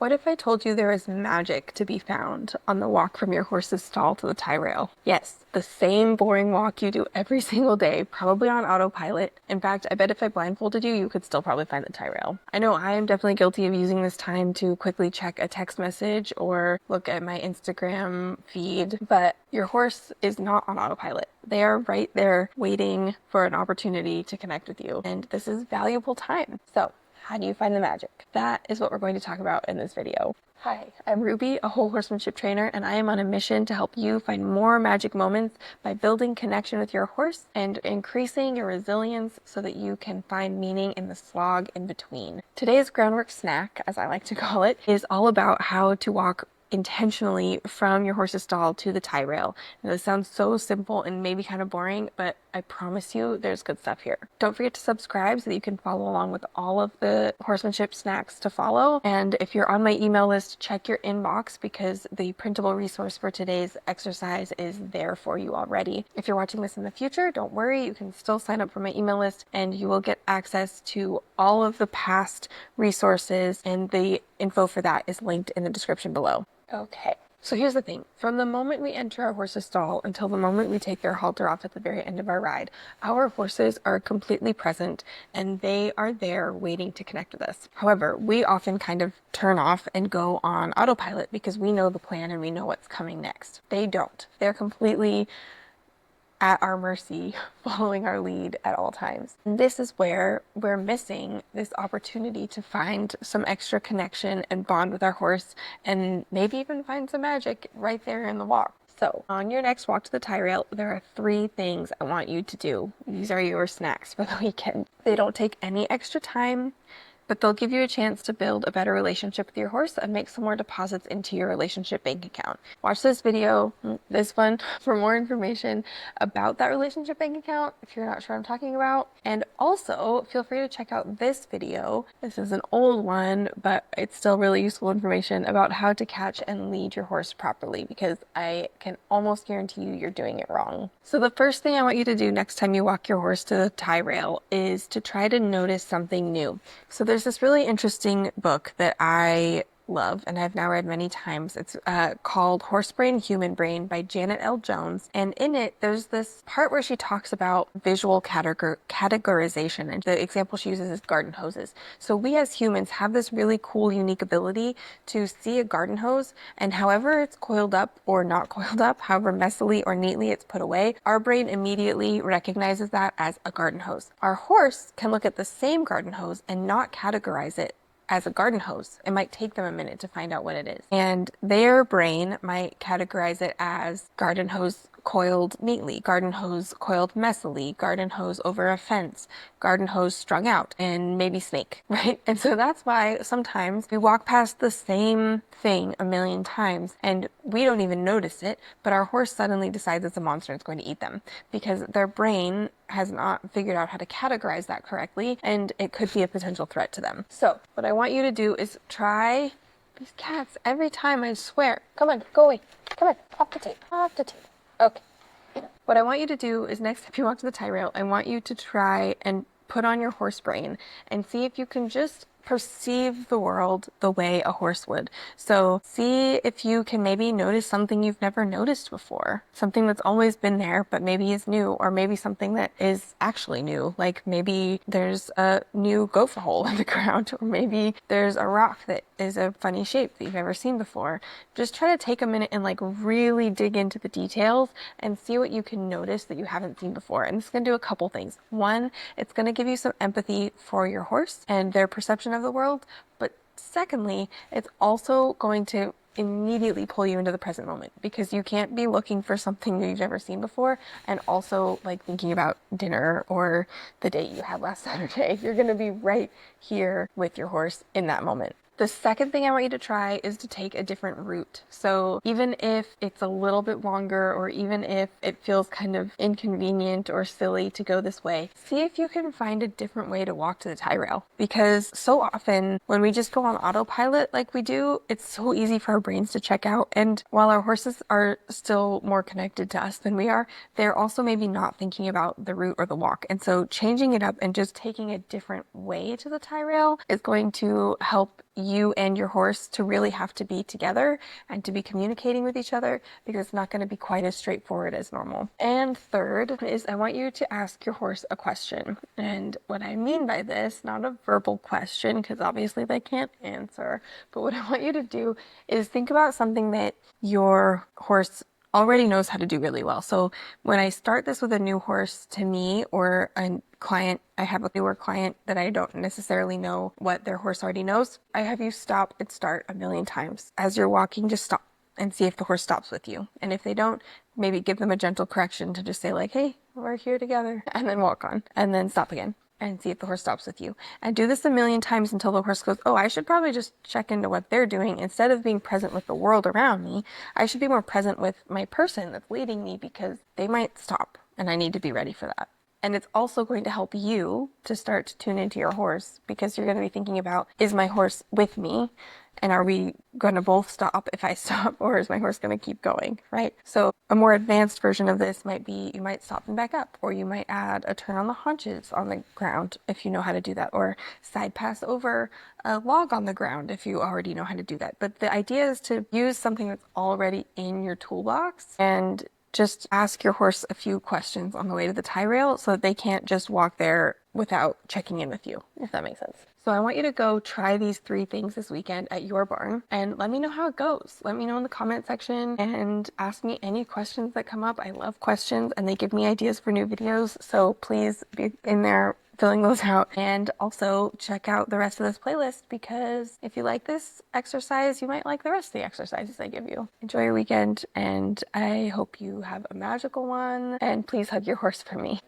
What if I told you there is magic to be found on the walk from your horse's stall to the tie rail? Yes, the same boring walk you do every single day, probably on autopilot. In fact, I bet if I blindfolded you, you could still probably find the tie rail. I know I am definitely guilty of using this time to quickly check a text message or look at my Instagram feed, but your horse is not on autopilot. They are right there waiting for an opportunity to connect with you, and this is valuable time. So, how do you find the magic? That is what we're going to talk about in this video. Hi, I'm Ruby, a whole horsemanship trainer, and I am on a mission to help you find more magic moments by building connection with your horse and increasing your resilience so that you can find meaning in the slog in between. Today's groundwork snack, as I like to call it, is all about how to walk intentionally from your horse's stall to the tie rail. And this sounds so simple and maybe kind of boring, but I promise you there's good stuff here. Don't forget to subscribe so that you can follow along with all of the horsemanship snacks to follow. And if you're on my email list, check your inbox because the printable resource for today's exercise is there for you already. If you're watching this in the future, don't worry, you can still sign up for my email list and you will get access to all of the past resources, and the info for that is linked in the description below. Okay, so here's the thing. From the moment we enter our horse's stall until the moment we take their halter off at the very end of our ride, our horses are completely present and they are there waiting to connect with us. However, we often kind of turn off and go on autopilot because we know the plan and we know what's coming next. They don't. They're completely at our mercy, following our lead at all times. And this is where we're missing this opportunity to find some extra connection and bond with our horse and maybe even find some magic right there in the walk. So on your next walk to the tie rail, there are 3 things I want you to do. These are your snacks for the weekend. They don't take any extra time, but they'll give you a chance to build a better relationship with your horse and make some more deposits into your relationship bank account. Watch this video, this one, for more information about that relationship bank account if you're not sure what I'm talking about. And also, feel free to check out this video. This is an old one, but it's still really useful information about how to catch and lead your horse properly, because I can almost guarantee you you're doing it wrong. So the first thing I want you to do next time you walk your horse to the tie rail is to try to notice something new. So there's this really interesting book that I love and I've now read many times. It's called Horse Brain, Human Brain by Janet L. Jones. And in it, there's this part where she talks about visual categorization. And the example she uses is garden hoses. So we as humans have this really cool, unique ability to see a garden hose, and however it's coiled up or not coiled up, however messily or neatly it's put away, our brain immediately recognizes that as a garden hose. Our horse can look at the same garden hose and not categorize it as a garden hose. It might take them a minute to find out what it is. And their brain might categorize it as garden hose coiled neatly, garden hose coiled messily, garden hose over a fence, garden hose strung out, and maybe snake, right? And so that's why sometimes we walk past the same thing a million times and we don't even notice it, but our horse suddenly decides it's a monster and it's going to eat them because their brain has not figured out how to categorize that correctly, and it could be a potential threat to them. So what I want you to do is try these cats every time, I swear. Come on, go away. Come on, off the tape, off the tape. Okay. What I want you to do is next time you walk to the tie rail, I want you to try and put on your horse brain and see if you can just perceive the world the way a horse would. So see if you can maybe notice something you've never noticed before, something that's always been there but maybe is new, or maybe something that is actually new, like maybe there's a new gopher hole in the ground, or maybe there's a rock that is a funny shape that you've never seen before. Just try to take a minute and like really dig into the details and see what you can notice that you haven't seen before. And this is going to do a couple things. One, it's going to give you some empathy for your horse and their perception of the world, but secondly, it's also going to immediately pull you into the present moment, because you can't be looking for something that you've never seen before and also like thinking about dinner or the date you had last Saturday. You're going to be right here with your horse in that moment. The second thing I want you to try is to take a different route. So even if it's a little bit longer, or even if it feels kind of inconvenient or silly to go this way, see if you can find a different way to walk to the tie rail. Because so often when we just go on autopilot like we do, it's so easy for our brains to check out. And while our horses are still more connected to us than we are, they're also maybe not thinking about the route or the walk. And so changing it up and just taking a different way to the tie rail is going to help you and your horse to really have to be together and to be communicating with each other, because it's not going to be quite as straightforward as normal. And third is I want you to ask your horse a question. And what I mean by this, not a verbal question, because obviously they can't answer, but what I want you to do is think about something that your horse already knows how to do really well. So when I start this with a new horse to me or a client, I have a newer client that I don't necessarily know what their horse already knows, I have you stop and start a million times. As you're walking, just stop and see if the horse stops with you. And if they don't, maybe give them a gentle correction to just say like, hey, we're here together, and then walk on, and then stop again and see if the horse stops with you. And do this a million times until the horse goes, oh, I should probably just check into what they're doing. Instead of being present with the world around me, I should be more present with my person that's leading me, because they might stop and I need to be ready for that. And it's also going to help you to start to tune into your horse, because you're going to be thinking about, is my horse with me? And are we going to both stop if I stop, or is my horse going to keep going, right? So a more advanced version of this might be, you might stop and back up, or you might add a turn on the haunches on the ground if you know how to do that, or side pass over a log on the ground if you already know how to do that. But the idea is to use something that's already in your toolbox and just ask your horse a few questions on the way to the tie rail so that they can't just walk there without checking in with you, if that makes sense. So I want you to go try these 3 things this weekend at your barn and let me know how it goes. Let me know in the comment section and ask me any questions that come up. I love questions and they give me ideas for new videos. So please be in there filling those out, and also check out the rest of this playlist, because if you like this exercise, you might like the rest of the exercises I give you. Enjoy your weekend, and I hope you have a magical one, and please hug your horse for me.